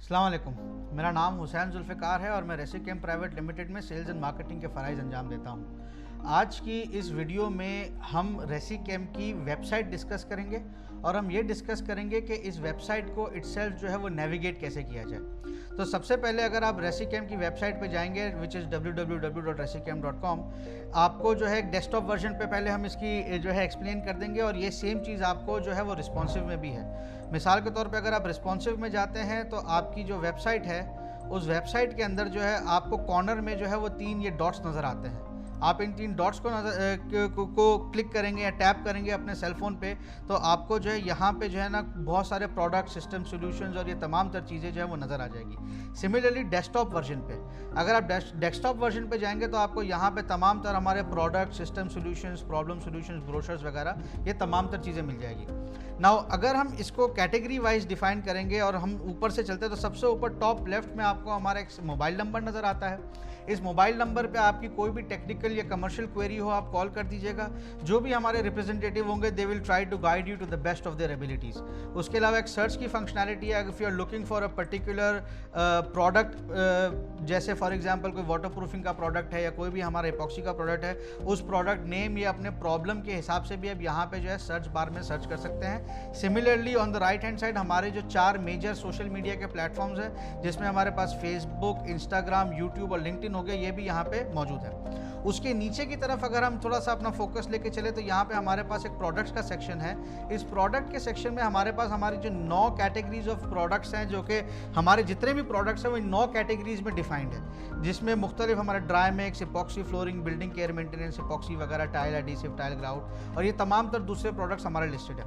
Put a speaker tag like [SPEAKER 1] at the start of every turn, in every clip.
[SPEAKER 1] अस्सलाम वालेकुम। मेरा नाम हुसैन जुल्फ़िकार है और मैं रेसिकेम प्राइवेट लिमिटेड में सेल्स एंड मार्केटिंग के फ़राइज़ अंजाम देता हूँ। आज की इस वीडियो में हम रेसिकेम की वेबसाइट डिस्कस करेंगे और हम ये डिस्कस करेंगे कि इस वेबसाइट को इटसेल्फ जो है वो नेविगेट कैसे किया जाए। तो सबसे पहले अगर आप रेसिकेम की वेबसाइट पे जाएंगे विच इज़ www.resicam.com, आपको जो है एक डेस्कटॉप वर्जन पे पहले हम इसकी जो है एक्सप्लेन कर देंगे और ये सेम चीज़ आपको जो है वो रिस्पॉन्सिव में भी है। मिसाल के तौर पे अगर आप रिस्पॉन्सिव में जाते हैं तो आपकी जो वेबसाइट है उस वेबसाइट के अंदर जो है आपको कॉर्नर में जो है वो 3 ये डॉट्स नज़र आते हैं। आप इन 3 डॉट्स को क्लिक करेंगे या टैप करेंगे अपने सेल फ़ोन पे तो आपको जो है यहाँ पे जो है ना बहुत सारे प्रोडक्ट, सिस्टम, सॉल्यूशंस और ये तमाम तर चीज़ें जो है वो नज़र आ जाएगी। सिमिलरली डेस्कटॉप वर्जन पे अगर आप डेस्कटॉप वर्जन पे जाएंगे तो आपको यहाँ पे तमाम तर हमारे product, system solutions, problem solutions, brochures वगैरह ये तमाम तर चीज़ें मिल जाएगी। नाउ अगर हम इसको कैटेगरी वाइज डिफाइन करेंगे और हम ऊपर से चलते हैं तो सबसे ऊपर टॉप लेफ्ट में आपको हमारा एक मोबाइल नंबर नज़र आता है। इस मोबाइल नंबर पे आपकी कोई भी टेक्निकल या कमर्शियल क्वेरी हो आप कॉल कर दीजिएगा। जो भी हमारे रिप्रेजेंटेटिव होंगे they will try to guide you to the best of their abilities. उसके अलावा एक सर्च की फंक्शनैलिटी है। If you are looking for a particular product, जैसे फॉर एग्जांपल कोई वाटर प्रूफिंग का प्रोडक्ट है या कोई भी हमारा एपॉक्सी का प्रोडक्ट है, उस प्रोडक्ट नेम या अपने प्रॉब्लम के हिसाब से भी आप यहाँ पे जो है सर्च बार में सर्च कर सकते हैं। Similarly on the right hand side हमारे जो 4 मेजर सोशल मीडिया के प्लेटफॉर्म्स हैं जिसमें हमारे पास फेसबुक, इंस्टाग्राम, यूट्यूब और लिंक्डइन हो गया, ये भी यहाँ पे मौजूद है। उसके नीचे की तरफ अगर हम थोड़ा सा अपना फोकस लेके चले तो यहाँ पे हमारे पास एक प्रोडक्ट्स का सेक्शन है। इस प्रोडक्ट के सेक्शन में हमारे पास हमारी जो 9 कैटेगरीज ऑफ प्रोडक्ट्स हैं, जो कि हमारे जितने भी प्रोडक्ट्स हैं वो 9 कैटेगरीज में डिफाइंड है, जिसमें मुख्तलिफ हमारे dry mix, epoxy flooring, building care maintenance, epoxy वगैरह, टाइल एडिसिव, टाइल ग्राउट और ये तमाम तर दूसरे प्रोडक्ट्स हमारे लिस्टेड है।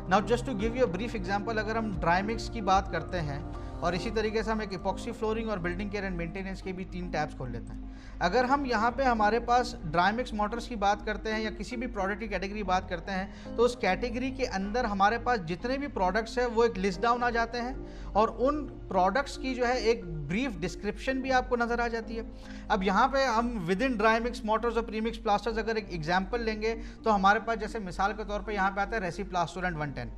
[SPEAKER 1] Now just to give you a brief example, अगर हम ड्राई मिक्स की बात करते हैं और इसी तरीके से हम एक इपॉक्सी फ्लोरिंग और बिल्डिंग केयर एंड मेंटेनेंस के भी 3 टैब्स खोल लेते हैं। अगर हम यहाँ पे हमारे पास ड्राई मिक्स मोटर्स की बात करते हैं या किसी भी प्रोडक्ट की कैटेगरी बात करते हैं तो उस कैटेगरी के अंदर हमारे पास जितने भी प्रोडक्ट्स हैं वो एक लिस्ट डाउन आ जाते हैं और उन प्रोडक्ट्स की जो है एक ब्रीफ डिस्क्रिप्शन भी आपको नज़र आ जाती है। अब यहाँ पे हम with in dry mix Motors और प्रीमिक्स प्लास्टर्स अगर एक एग्जाम्पल लेंगे तो हमारे पास जैसे मिसाल के तौर पर यहाँ पे आता है रेसी प्लास्टर एंड 110।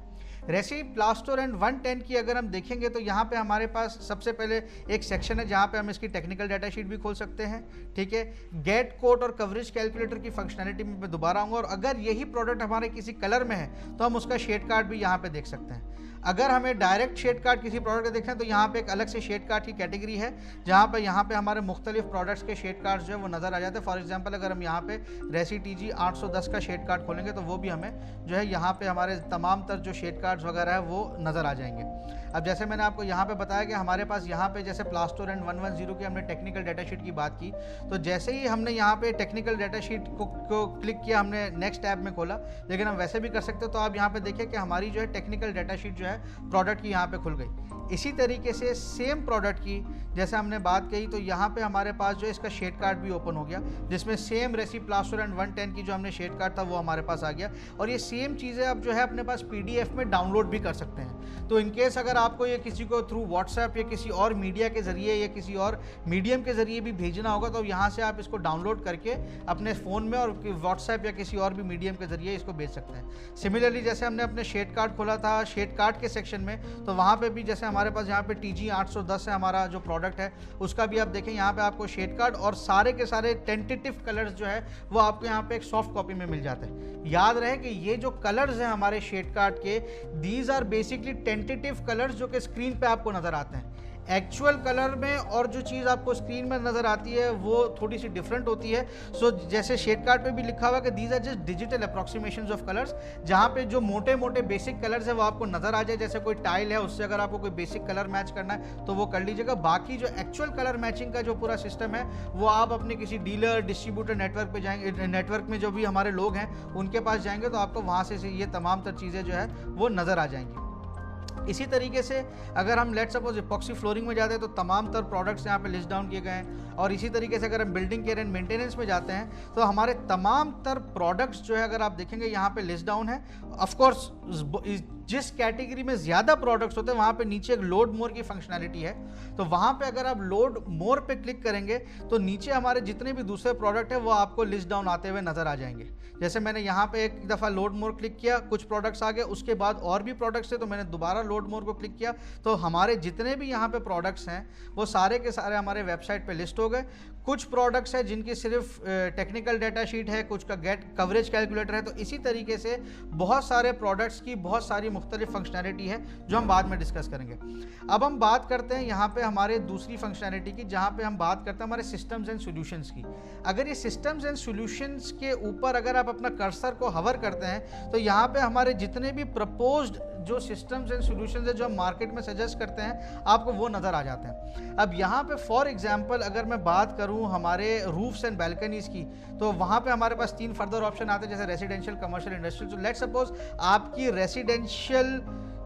[SPEAKER 1] रेसी प्लास्टर एंड 110 की अगर हम देखेंगे तो यहाँ पे हमारे पास सबसे पहले एक सेक्शन है जहाँ पे हम इसकी टेक्निकल डाटा शीट भी खोल सकते हैं। ठीक है, गेट कोट और कवरेज कैलकुलेटर की फंक्शनैलिटी में मैं दोबारा आऊँगा और अगर यही प्रोडक्ट हमारे किसी कलर में है तो हम उसका शेड कार्ड भी यहाँ पे देख सकते हैं। अगर हमें डायरेक्ट शेड कार्ड किसी प्रोडक्ट का देखना है तो यहाँ पे एक अलग से शेड कार्ड की कैटेगरी है जहाँ पे हमारे मुख्तलिफ प्रोडक्ट्स के शेड कार्ड्स जो है वो नज़र आ जाते हैं। फॉर एग्जांपल अगर हम यहाँ पे रेसी TG 810 का शेड कार्ड खोलेंगे तो वो भी हमें जो है यहाँ पे हमारे तमाम तर जो शेड कार्ड्स वगैरह है वो नज़र आ जाएंगे। अब जैसे मैंने आपको यहाँ पे बताया कि हमारे पास यहाँ पे जैसे प्लास्टर एंड 110 की हमने टेक्निकल डाटा शीट की बात की तो जैसे ही हमने यहाँ पे टेक्निकल डाटा शीट को क्लिक किया, हमने नेक्स्ट टैब में खोला, लेकिन हम वैसे भी कर सकते हो। तो आप यहाँ पे देखिए कि हमारी जो है टेक्निकल डाटा शीट जो है प्रोडक्ट की यहाँ पे खुल गई। इसी तरीके से सेम प्रोडक्ट की जैसे हमने बात कही तो यहाँ पे हमारे पास जो है इसका शेड कार्ड भी ओपन हो गया जिसमें सेम रेसी प्लास्टर एंड 110 की जो हमने शेड कार्ड था वो हमारे पास आ गया और ये सेम चीज़ें आप जो है अपने पास PDF में डाउनलोड भी कर सकते हैं। तो इनकेस अगर आपको ये किसी को थ्रू व्हाट्सएप या किसी और मीडिया के ज़रिए या किसी और मीडियम के ज़रिए भी भेजना होगा तो यहाँ से आप इसको डाउनलोड करके अपने फ़ोन में और व्हाट्सएप या किसी और भी मीडियम के ज़रिए इसको भेज सकते हैं। सिमिलरली जैसे हमने अपने शेड कार्ड खोला था शेड कार्ड के सेक्शन में तो वहाँ पर भी जैसे हमारे पास यहाँ पे TG 810 है हमारा जो प्रोडक्ट है उसका भी आप देखें यहाँ पे आपको शेड कार्ड और सारे के सारे टेंटेटिव कलर्स जो है वो आपको यहाँ पे एक सॉफ्ट कॉपी में मिल जाते हैं। याद रहे कि ये जो कलर्स हैं हमारे शेड कार्ड के, these are basically tentative colours जो कि स्क्रीन पे आपको नज़र आते हैं। एक्चुअल कलर में और जो चीज़ आपको स्क्रीन में नज़र आती है वो थोड़ी सी डिफरेंट होती है। सो जैसे शेड कार्ड पे भी लिखा हुआ है कि these are just digital approximations of colours, जहाँ पे जो मोटे मोटे बेसिक कलर्स है वो आपको नज़र आ जाए। जैसे कोई टाइल है उससे अगर आपको कोई बेसिक कलर मैच करना है तो वो कर लीजिएगा। बाकी जो एक्चुअल कलर मैचिंग का जो पूरा सिस्टम है वो आप अपने किसी डीलर, डिस्ट्रीब्यूटर नेटवर्क पर जाएंगे, नेटवर्क में जो भी हमारे लोग हैं उनके पास जाएंगे तो आपको वहाँ से ये तमाम तर चीज़ें जो है वो नज़र आ जाएंगी। इसी तरीके से अगर हम लेट सपोज इपॉक्सी फ्लोरिंग में जाते हैं तो तमाम तर प्रोडक्ट्स यहाँ पे लिस्ट डाउन किए गए हैं और इसी तरीके से अगर हम बिल्डिंग केयर एंड मेंटेनेंस में जाते हैं तो हमारे तमाम तर प्रोडक्ट्स जो है अगर आप देखेंगे यहाँ पे लिस्ट डाउन है ऑफ कोर्स जिस कैटेगरी में ज़्यादा प्रोडक्ट्स होते हैं वहाँ पे नीचे एक लोड मोर की फंक्शनैलिटी है, तो वहाँ पे अगर आप लोड मोर पे क्लिक करेंगे तो नीचे हमारे जितने भी दूसरे प्रोडक्ट है वो आपको लिस्ट डाउन आते हुए नज़र आ जाएंगे। जैसे मैंने यहाँ पे एक दफ़ा लोड मोर क्लिक किया, कुछ प्रोडक्ट्स आ गए, उसके बाद और भी प्रोडक्ट्स थे तो मैंने दोबारा लोड मोर को क्लिक किया, तो हमारे जितने भी यहाँ पे प्रोडक्ट्स हैं वो सारे के सारे हमारे वेबसाइट पे लिस्ट हो गए। कुछ प्रोडक्ट्स है जिनकी सिर्फ टेक्निकल डाटा शीट है, कुछ का गेट कवरेज कैलकुलेटर है। तो इसी तरीके से बहुत सारे प्रोडक्ट्स की बहुत सारी मुख्तलिफ फंक्शनैलिटी है जो हम बाद में डिस्कस करेंगे। अब हम बात करते हैं यहाँ पे हमारे दूसरी फंक्शनैलिटी की, जहाँ पे हम बात करते हैं हमारे सिस्टम्स एंड सॉल्यूशंस की। अगर ये सिस्टम्स एंड सॉल्यूशंस के ऊपर अगर आप अपना कर्सर को हवर करते हैं तो यहाँ पे हमारे जितने भी प्रपोज्ड जो सिस्टम्स एंड सॉल्यूशंस है जो हम मार्केट में सजेस्ट करते हैं आपको वो नज़र आ जाते हैं। अब यहाँ पे फॉर एग्जांपल अगर मैं बात करूँ हमारे रूफ्स एंड बैल्कनीज़ की, तो वहाँ पे हमारे पास 3 फर्दर ऑप्शन आते हैं, जैसे रेसिडेंशियल, कमर्शियल, इंडस्ट्रियल। तो लेट्स सपोज आपकी रेसिडेंशियल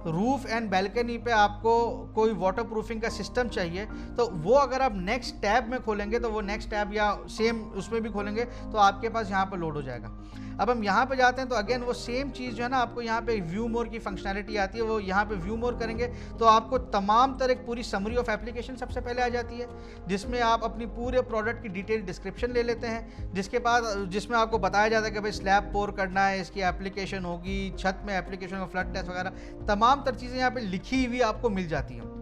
[SPEAKER 1] रूफ एंड बैल्कनी पे आपको कोई वाटर प्रूफिंग का सिस्टम चाहिए, तो वो अगर आप नेक्स्ट टैब में खोलेंगे तो वो नेक्स्ट टैब या सेम उसमें भी खोलेंगे तो आपके पास यहाँ पर लोड हो जाएगा। अब हम यहाँ पे जाते हैं तो अगेन वो सेम चीज़ जो है ना, आपको यहाँ पे व्यू मोर की फंक्शनैलिटी आती है, वो यहाँ पे व्यू मोर करेंगे तो आपको तमाम तरह पूरी समरी ऑफ एप्लीकेशन सबसे पहले आ जाती है, जिसमें आप अपनी पूरे प्रोडक्ट की डिटेल डिस्क्रिप्शन ले लेते हैं, जिसमें आपको बताया जाता है कि भाई स्लैब पोर करना है, इसकी एप्लीकेशन होगी, छत में एप्लीकेशन का फ्लड टेस्ट वगैरह तमाम तर चीज़ें यहाँ पे लिखी हुई आपको मिल जाती हैं।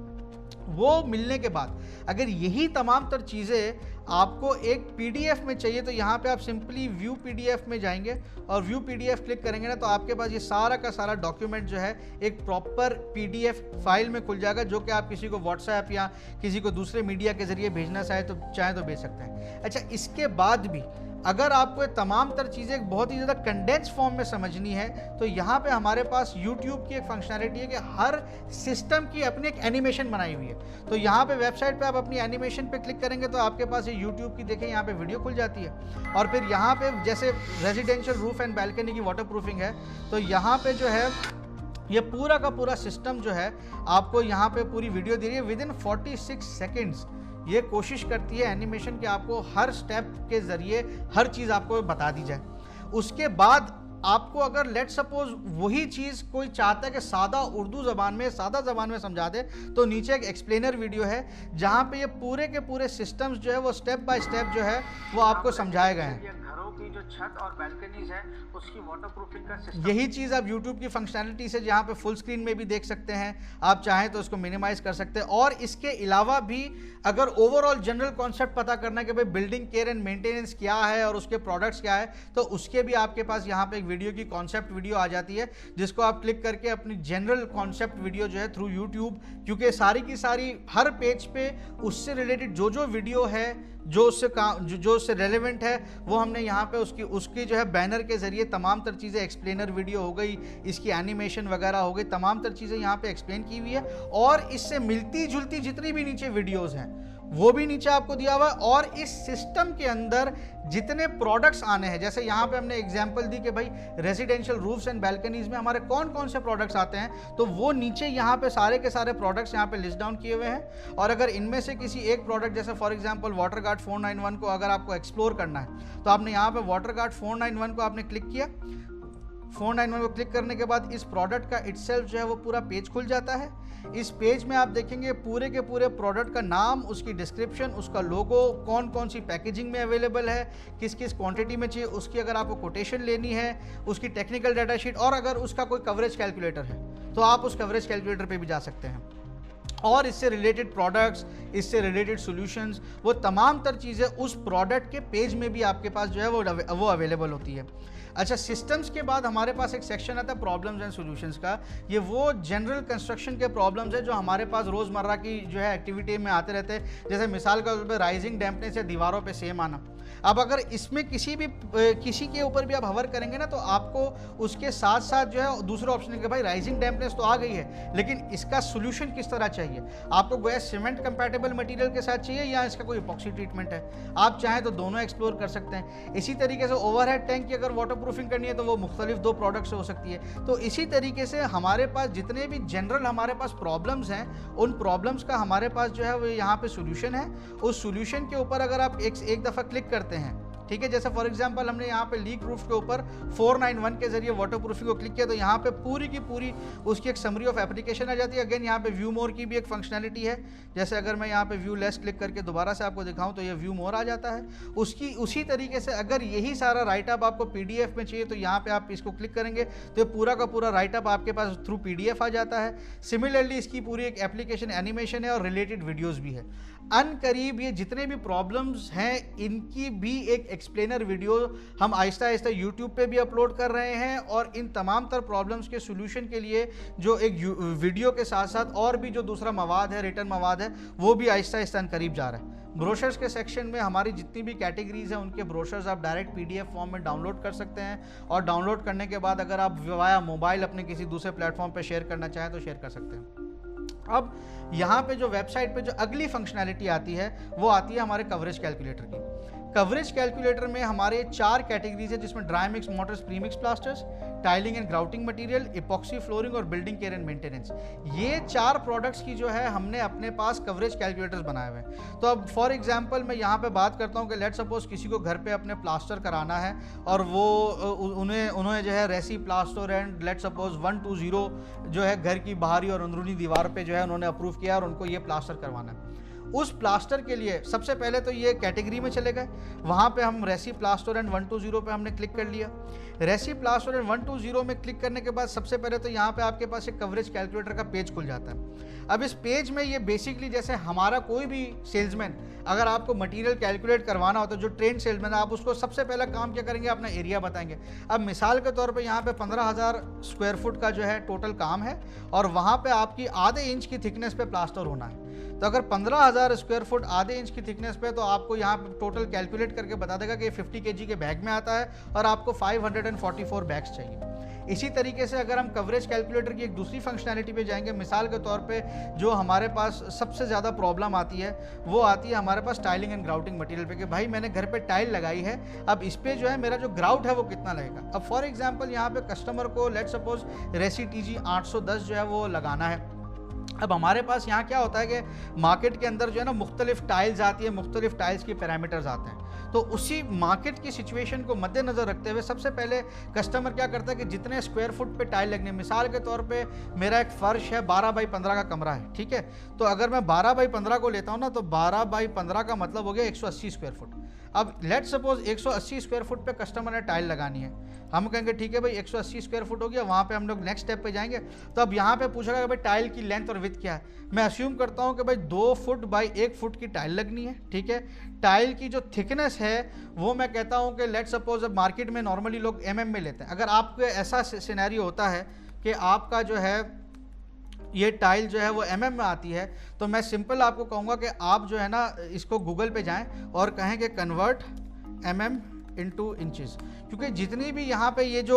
[SPEAKER 1] वो मिलने के बाद अगर यही तमाम तर चीज़ें आपको एक पीडीएफ में चाहिए तो यहाँ पे आप सिंपली व्यू पीडीएफ में जाएंगे और व्यू पीडीएफ क्लिक करेंगे ना, तो आपके पास ये सारा का सारा डॉक्यूमेंट जो है एक प्रॉपर पीडीएफ फाइल में खुल जाएगा, जो कि आप किसी को व्हाट्सएप या किसी को दूसरे मीडिया के जरिए भेजना चाहे तो भेज सकते हैं। अच्छा, इसके बाद भी अगर आपको ये तमाम तर चीज़ें बहुत ही ज़्यादा कंडेंस फॉर्म में समझनी है तो यहाँ पे हमारे पास YouTube की एक फंक्शनैलिटी है कि हर सिस्टम की अपनी एक एनिमेशन बनाई हुई है। तो यहाँ पे वेबसाइट पे आप अपनी एनिमेशन पे क्लिक करेंगे तो आपके पास ये YouTube की देखें यहाँ पे वीडियो खुल जाती है। और फिर यहाँ पे जैसे रेजिडेंशियल रूफ एंड बैल्कनी की वाटर प्रूफिंग है, तो यहाँ पे जो है ये पूरा का पूरा सिस्टम जो है आपको यहाँ पे पूरी वीडियो दे रही है। विदिन 46 सेकेंड्स ये कोशिश करती है एनिमेशन कि आपको हर स्टेप के ज़रिए हर चीज़ आपको बता दी जाए। उसके बाद आपको अगर लेट सपोज वही चीज़ कोई चाहता है कि सादा उर्दू ज़बान में, सादा ज़बान में समझा दे, तो नीचे एक एक्सप्लेनर वीडियो है जहाँ पे ये पूरे के पूरे सिस्टम्स जो है वो स्टेप बाय स्टेप जो है वो आपको समझाए गए हैं।
[SPEAKER 2] की जो छत और बैल्कनीज है उसकी वाटरप्रूफिंग का सिस्टम,
[SPEAKER 1] यही चीज़ आप YouTube की फंक्शनैलिटी से जहाँ पे फुल स्क्रीन में भी देख सकते हैं, आप चाहें तो उसको मिनिमाइज कर सकते हैं। और इसके अलावा भी अगर ओवरऑल जनरल कॉन्सेप्ट पता करना है कि भाई बिल्डिंग केयर एंड मेंटेनेंस क्या है और उसके प्रोडक्ट्स क्या है, तो उसके भी आपके पास यहाँ पे एक वीडियो की कॉन्सेप्ट वीडियो आ जाती है, जिसको आप क्लिक करके अपनी जनरल कॉन्सेप्ट वीडियो जो है थ्रू YouTube, क्योंकि सारी की सारी हर पेज पे उससे रिलेटेड जो वीडियो है जो उससे रेलेवेंट है वो हमने यहाँ पे उसकी जो है बैनर के ज़रिए तमाम तर चीज़ें, एक्सप्लेनर वीडियो हो गई, इसकी एनिमेशन वगैरह हो गई, तमाम तर चीज़ें यहाँ पे एक्सप्लेन की हुई है। और इससे मिलती जुलती जितनी भी नीचे वीडियोज़ हैं वो भी नीचे आपको दिया हुआ है। और इस सिस्टम के अंदर जितने प्रोडक्ट्स आने हैं, जैसे यहाँ पे हमने एग्जांपल दी कि भाई रेजिडेंशियल रूफ्स एंड बैल्कनीज में हमारे कौन कौन से प्रोडक्ट्स आते हैं, तो वो नीचे यहाँ पे सारे के सारे प्रोडक्ट्स यहाँ पे लिस्ट डाउन किए हुए हैं। और अगर इनमें से किसी एक प्रोडक्ट, जैसे फॉर एग्जांपल वाटर गार्ड 491 को अगर आपको एक्सप्लोर करना है, तो आपने यहाँ पे वाटर गार्ड 491 को आपने क्लिक किया। 491 को क्लिक करने के बाद इस प्रोडक्ट का इटसेल्फ जो है वो पूरा पेज खुल जाता है। इस पेज में आप देखेंगे पूरे के पूरे प्रोडक्ट का नाम, उसकी डिस्क्रिप्शन, उसका लोगो, कौन कौन सी पैकेजिंग में अवेलेबल है, किस किस क्वांटिटी में चाहिए, उसकी अगर आपको कोटेशन लेनी है, उसकी टेक्निकल डाटा शीट, और अगर उसका कोई कवरेज कैलकुलेटर है तो आप उस कवरेज कैलकुलेटर पे भी जा सकते हैं। और इससे रिलेटेड प्रोडक्ट्स, इससे रिलेटेड सॉल्यूशंस, वो तमाम तर चीज़ें उस प्रोडक्ट के पेज में भी आपके पास जो है वो अवेलेबल होती है। अच्छा, सिस्टम्स के बाद हमारे पास एक सेक्शन आता है प्रॉब्लम्स एंड सॉल्यूशंस का। ये वो जनरल कंस्ट्रक्शन के प्रॉब्लम्स है जो हमारे पास रोज़मर्रा की जो है एक्टिविटी में आते रहते हैं। जैसे मिसाल का तौर पर राइजिंग डैम्पनेस या दीवारों पे सेम आना। अब अगर इसमें किसी के ऊपर भी आप हवर करेंगे ना, तो आपको उसके साथ साथ जो है दूसरा ऑप्शन है कि भाई राइजिंग डैम्पनेस तो आ गई है, लेकिन इसका सोल्यूशन किस तरह चाहिए। आपको गोया सीमेंट कंपैटिबल मटेरियल के साथ चाहिए या इसका कोई इपॉक्सी ट्रीटमेंट है, आप चाहें तो दोनों एक्सप्लोर कर सकते हैं। इसी तरीके से ओवरहेड टैंक की अगर वाटर प्रूफिंग करनी है तो वो मुख्तलिफ 2 प्रोडक्ट से हो सकती है। तो इसी तरीके से हमारे पास जितने भी जनरल हमारे पास प्रॉब्लम्स हैं, उन प्रॉब्लम्स का हमारे पास जो है वो यहाँ पे सोल्यूशन है। उस सोल्यूशन के ऊपर अगर आप एक दफ़ा क्लिक करते हैं ठीक है। जैसे फॉर एग्जांपल हमने यहाँ पे लीक रूफ के ऊपर 491 के जरिए वाटर प्रूफिंग को क्लिक किया तो यहाँ पे पूरी की पूरी उसकी एक समरी ऑफ एप्लीकेशन आ जाती है। अगेन यहाँ पे व्यू मोर की भी एक फंक्शनैलिटी है। जैसे अगर मैं यहाँ पे व्यू लेस क्लिक करके दोबारा से आपको दिखाऊं तो ये व्यू मोर आ जाता है। उसी तरीके से अगर यही सारा राइटअप आपको PDF में चाहिए तो यहाँ पे आप इसको क्लिक करेंगे तो ये पूरा का पूरा राइटअप आपके पास थ्रू PDF आ जाता है। सिमिलरली इसकी पूरी एक एप्लीकेशन एनिमेशन है और रिलेटेड वीडियोज़ भी है। अनकरीब ये जितने भी प्रॉब्लम्स हैं इनकी भी एक एक्सप्लेनर वीडियो हम आहिस्ता आहिस्ता यूट्यूब पे भी अपलोड कर रहे हैं और इन तमाम तर प्रॉब्लम्स के सोल्यूशन के लिए जो एक वीडियो के साथ साथ और भी जो दूसरा मवाद है, रिटर्न मवाद है, वो भी आहिस्ता आहिस्ता अनकरीब जा रहा है। ब्रोशर्स के सेक्शन में हमारी जितनी भी कैटेगरीज हैं उनके ब्रोशर्स आप डायरेक्ट PDF फॉर्म में डाउनलोड कर सकते हैं और डाउनलोड करने के बाद अगर आप वाया मोबाइल अपने किसी दूसरे प्लेटफॉर्म पे शेयर करना चाहें तो शेयर कर सकते हैं। अब यहाँ पे जो वेबसाइट पे जो अगली फंक्शनैलिटी आती है वो आती है हमारे कवरेज कैलकुलेटर की। कवरेज कैलकुलेटर में हमारे 4 कैटेगरीज है जिसमें dry mix Motors, premix plasters, tiling and grouting material, epoxy flooring और बिल्डिंग केयर एंड मेंटेनेंस। ये 4 प्रोडक्ट्स की जो है हमने अपने पास कवरेज कैलकुलेटर्स बनाए हुए हैं। तो अब फॉर एग्जांपल मैं यहाँ पे बात करता हूँ कि लेट सपोज किसी को घर पे अपने प्लास्टर कराना है और वो उन्होंने जो है रेसी प्लास्टर एंड लेट सपोज 120 जो है घर की बाहरी और अंदरूनी दीवार पे जो है उन्होंने अप्रूव किया और उनको ये प्लास्टर करवाना है। उस प्लास्टर के लिए सबसे पहले तो ये कैटेगरी में चले गए, वहाँ पे हम रेसी प्लास्टर एंड 120 पे हमने क्लिक कर लिया। रेसी प्लास्टर एंड 120 में क्लिक करने के बाद सबसे पहले तो यहाँ पे आपके पास एक कवरेज कैलकुलेटर का पेज खुल जाता है। अब इस पेज में ये बेसिकली जैसे हमारा कोई भी सेल्समैन अगर आपको मटेरियल कैलकुलेट करवाना हो तो जो ट्रेंड सेल्समैन है आप उसको सबसे पहला काम क्या करेंगे, अपना एरिया बताएंगे। अब मिसाल के तौर पे यहाँ पे 15,000 स्क्वायर फुट का जो है टोटल काम है और वहाँ पे आपकी आधे इंच की थिकनेस पे प्लास्टर होना है। तो अगर 15,000 स्क्वायर फुट आधे इंच की थिकनेस पे तो आपको यहाँ पे टोटल कैलकुलेट करके बता देगा कि 50 kg के बैग में आता है और आपको 544 बैग्स चाहिए। इसी तरीके से अगर हम कवरेज कैलकुलेटर की एक दूसरी फंक्शनैलिटी पे जाएंगे, मिसाल के तौर पे जो हमारे पास सबसे ज़्यादा प्रॉब्लम आती है वो आती है हमारे पास टाइलिंग एंड ग्राउटिंग मटेरियल पे कि भाई मैंने घर पे टाइल लगाई है, अब इस पे जो है मेरा जो ग्राउट है वो कितना लगेगा। अब फॉर एग्जांपल यहाँ पे कस्टमर को लेट सपोज रेसी TG 810 जो है वो लगाना है। अब हमारे पास यहाँ क्या होता है कि मार्केट के अंदर जो है ना मुख्तलिफ टाइल्स आती है, मुख्तलिफ टाइल्स के पैरामीटर्स आते हैं। तो उसी मार्केट की सिचुएशन को मद्देनज़र रखते हुए सबसे पहले कस्टमर क्या करता है कि जितने स्क्वायर फुट पे टाइल लगने, मिसाल के तौर पे मेरा एक फ़र्श है 12 बाई 15 का कमरा है, ठीक है। तो अगर मैं 12 बाई 15 को लेता हूँ ना तो 12 बाई 15 का मतलब हो गया 180 स्क्वायर फुट। अब लेट सपोज 180 स्क्वायर फुट पे कस्टमर ने टाइल लगानी है, हम कहेंगे ठीक है भाई 180 स्क्वायर फुट हो गया, वहाँ पे हम लोग नेक्स्ट स्टेप पे जाएंगे। तो अब यहाँ पे पूछेगा कि भाई टाइल की लेंथ और विड्थ क्या है। मैं अस्यूम करता हूँ कि भाई 2 फुट बाई 1 फुट की टाइल लगनी है, ठीक है। टाइल की जो थिकनेस है वो मैं कहता हूँ कि लेट सपोज अब मार्केट में नॉर्मली लोग mm में लेते हैं। अगर आपको ऐसा सिनेरियो होता है कि आपका जो है ये टाइल जो है वो mm में आती है तो मैं सिंपल आपको कहूँगा कि आप जो है ना इसको गूगल पे जाएं और कहें कि कन्वर्ट mm इनटू इंचेस, क्योंकि जितनी भी यहाँ पे ये जो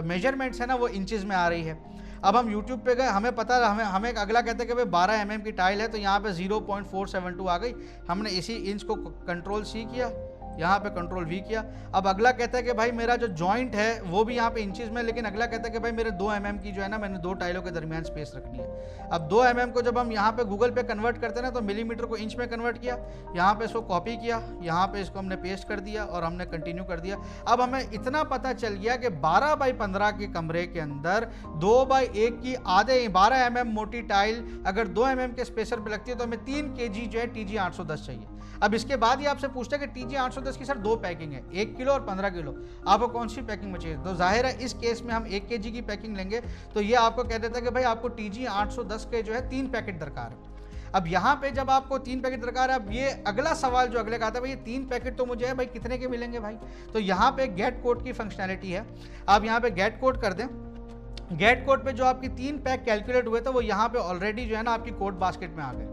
[SPEAKER 1] मेजरमेंट्स है ना वो इंचेस में आ रही है। अब हम YouTube पे गए, हमें पता हमें एक अगला कहते हैं कि भाई 12 mm की टाइल है तो यहाँ पे 0.472 आ गई। हमने इसी इंच को कंट्रोल C किया, यहाँ पे कंट्रोल V किया। अब अगला कहता है कि भाई मेरा जो जॉइंट है वो भी यहाँ पे इंचेस में, लेकिन अगला कहता है कि भाई मेरे 2 mm की जो है ना मैंने 2 टाइलों के दरमियान स्पेस रखनी है। अब 2 mm को जब हम यहाँ पे गूगल पे कन्वर्ट करते हैं ना तो मिलीमीटर को इंच में कन्वर्ट किया, यहाँ पे इसको कॉपी किया, यहाँ पे इसको हमने पेस्ट कर दिया और हमने कंटिन्यू कर दिया। अब हमें इतना पता चल गया कि 12 बाई 15 के कमरे के अंदर 2 बाई 1 की आधे 12 mm मोटी टाइल अगर 2 mm के स्पेसर पे लगती है तो हमें 3 kg जो है TG 810 चाहिए। अब इसके बाद ही आपसे पूछता है कि TG 810 की सर 2 पैकिंग है, 1 किलो और 15 किलो, आपको कौन सी पैकिंग में चाहिए। तो जाहिर है इस केस में हम 1 kg की पैकिंग लेंगे तो ये आपको कह देता है कि भाई आपको TG 810 के जो है 3 पैकेट दरकार है। अब यहाँ पे जब आपको 3 पैकेट दरकार है, अब ये अगला सवाल जो अगले का आता है भाई ये 3 पैकेट तो मुझे है भाई कितने के मिलेंगे भाई। तो यहाँ पे गेट कोड की फंक्शनैलिटी है, आप यहाँ पे गेट कोड कर दें। गेट कोड पे जो आपकी 3 पैक कैलकुलेट हुए थे वो यहाँ पे ऑलरेडी जो है ना आपकी कोड बास्केट में आ गए।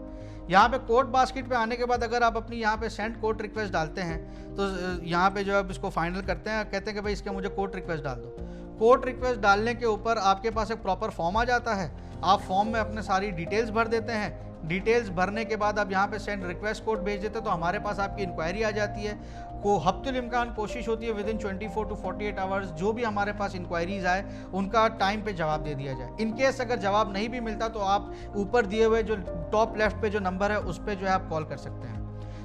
[SPEAKER 1] यहाँ पे कोड बास्केट पे आने के बाद अगर आप अपनी यहाँ पे सेंड कोड रिक्वेस्ट डालते हैं तो यहाँ पे जो आप इसको फाइनल करते हैं, कहते हैं कि भाई इसके मुझे कोड रिक्वेस्ट डाल दो। कोड रिक्वेस्ट डालने के ऊपर आपके पास एक प्रॉपर फॉर्म आ जाता है, आप फॉर्म में अपने सारी डिटेल्स भर देते हैं। डिटेल्स भरने के बाद आप यहाँ पे सेंड रिक्वेस्ट कोड भेज देते हैं तो हमारे पास आपकी इंक्वायरी आ जाती है। को हफ्तुल इम्कान कोशिश होती है विदिन 24 to 48 आवर्स जो भी हमारे पास इंक्वायरीज आए उनका टाइम पे जवाब दे दिया जाए। इन केस अगर जवाब नहीं भी मिलता तो आप ऊपर दिए हुए जो टॉप लेफ्ट पे जो नंबर है उस पर जो है आप कॉल कर सकते हैं।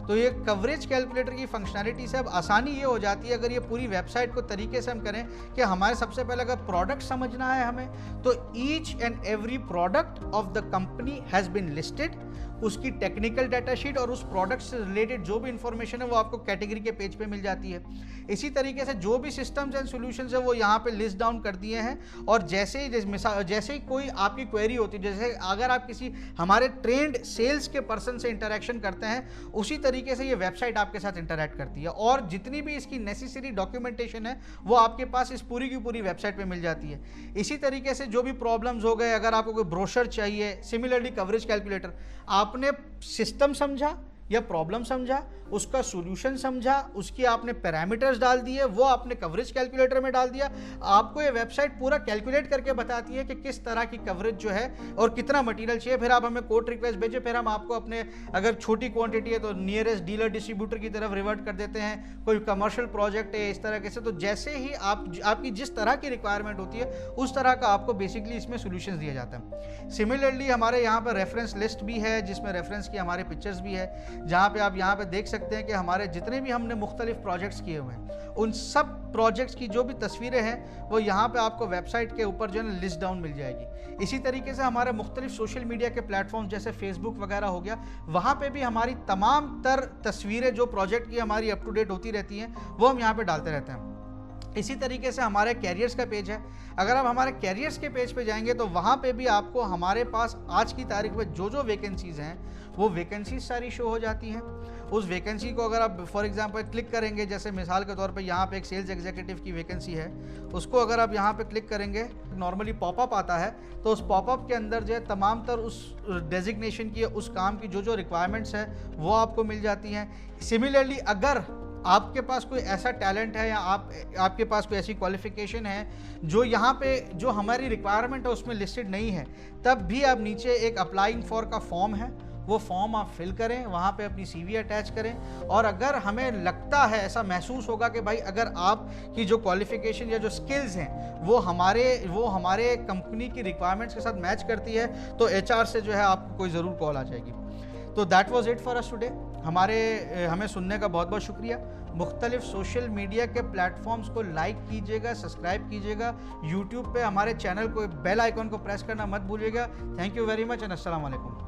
[SPEAKER 1] तो ये कवरेज कैलकुलेटर की फंक्शनैलिटी से अब आसानी ये हो जाती है, अगर ये पूरी वेबसाइट को तरीके से हम करें कि हमारे सबसे पहले अगर प्रोडक्ट समझना है हमें, तो each and every product of the company has been listed, उसकी टेक्निकल डाटा शीट और उस प्रोडक्ट से रिलेटेड जो भी इंफॉर्मेशन है वो आपको कैटेगरी के पेज पे मिल जाती है। इसी तरीके से जो भी सिस्टम्स एंड सॉल्यूशंस है वो यहाँ पे लिस्ट डाउन कर दिए हैं, और जैसे ही कोई आपकी क्वेरी होती है, जैसे अगर आप किसी हमारे ट्रेंड सेल्स के पर्सन से इंटरेक्शन करते हैं, उसी तरीके से ये वेबसाइट आपके साथ इंटरेक्ट करती है, और जितनी भी इसकी नेसेसरी डॉक्यूमेंटेशन है वो आपके पास इस पूरी की पूरी वेबसाइट पे मिल जाती है। इसी तरीके से जो भी प्रॉब्लम्स हो गए, अगर आपको कोई ब्रोशर चाहिए, सिमिलरली कवरेज कैलकुलेटर, आपने सिस्टम समझा या प्रॉब्लम समझा, उसका सॉल्यूशन समझा, उसकी आपने पैरामीटर्स डाल दिए, वो आपने कवरेज कैलकुलेटर में डाल दिया, आपको ये वेबसाइट पूरा कैलकुलेट करके बताती है कि किस तरह की कवरेज जो है और कितना मटेरियल चाहिए। फिर आप हमें कोट रिक्वेस्ट भेजें, फिर हम आपको अपने, अगर छोटी क्वांटिटी है तो नियरेस्ट डीलर डिस्ट्रीब्यूटर की तरफ रिवर्ट कर देते हैं, कोई कमर्शियल प्रोजेक्ट है इस तरह से, तो जैसे ही आपकी जिस तरह की रिक्वायरमेंट होती है उस तरह का आपको बेसिकली इसमें सोल्यूशन दिया जाता है। सिमिलरली हमारे यहाँ पर रेफरेंस लिस्ट भी है, जिसमें रेफरेंस की हमारे पिक्चर्स भी है, जहाँ पे आप यहाँ पे देख सकते हैं कि हमारे जितने भी हमने मुख्तलिफ प्रोजेक्ट्स किए हुए हैं, उन सब प्रोजेक्ट्स की जो भी तस्वीरें हैं वो यहाँ पे आपको वेबसाइट के ऊपर जो है लिस्ट डाउन मिल जाएगी। इसी तरीके से हमारे मुख्तलिफ सोशल मीडिया के प्लेटफॉर्म जैसे फेसबुक वगैरह हो गया, वहाँ पे भी हमारी तमाम तर तस्वीरें जो प्रोजेक्ट की हमारी अप टू डेट होती रहती हैं वो हम यहाँ पर डालते रहते हैं। इसी तरीके से हमारे कैरियर्स का पेज है, अगर आप हमारे कैरियर्स के पेज पे जाएंगे तो वहाँ पे भी आपको हमारे पास आज की तारीख में जो वैकेंसीज़ हैं वो वैकेंसीज सारी शो हो जाती हैं। उस वैकेंसी को अगर आप फॉर एग्जांपल क्लिक करेंगे, जैसे मिसाल के तौर पे यहाँ पे एक सेल्स एग्जीक्यूटिव की वैकेंसी है, उसको अगर आप यहाँ पे क्लिक करेंगे, नॉर्मली पॉपअप आता है, तो उस पॉपअप के अंदर जो है तमाम तर उस डेजिग्नेशन की, उस काम की जो रिक्वायरमेंट्स है वो आपको मिल जाती हैं। सिमिलरली अगर आपके पास कोई ऐसा टैलेंट है या आपके पास कोई ऐसी क्वालिफिकेशन है जो यहाँ पे जो हमारी रिक्वायरमेंट है उसमें लिस्टेड नहीं है, तब भी आप नीचे एक अप्लाइंग फॉर का फॉर्म है, वो फॉर्म आप फिल करें, वहाँ पे अपनी CV अटैच करें, और अगर हमें लगता है, ऐसा महसूस होगा कि भाई अगर आपकी जो क्वालिफिकेशन या जो स्किल्स हैं वो हमारे कंपनी की रिक्वायरमेंट्स के साथ मैच करती है, तो HR से जो है आपको कोई ज़रूर कॉल आ जाएगी। तो that was it for us today. हमें सुनने का बहुत बहुत शुक्रिया। मुख्तलिफ सोशल मीडिया के प्लेटफॉर्म्स को लाइक कीजिएगा, सब्सक्राइब कीजिएगा, यूट्यूब पे हमारे चैनल को बेल आइकॉन को प्रेस करना मत भूलिएगा। Thank you very much and अस्सलाम वालेकुम।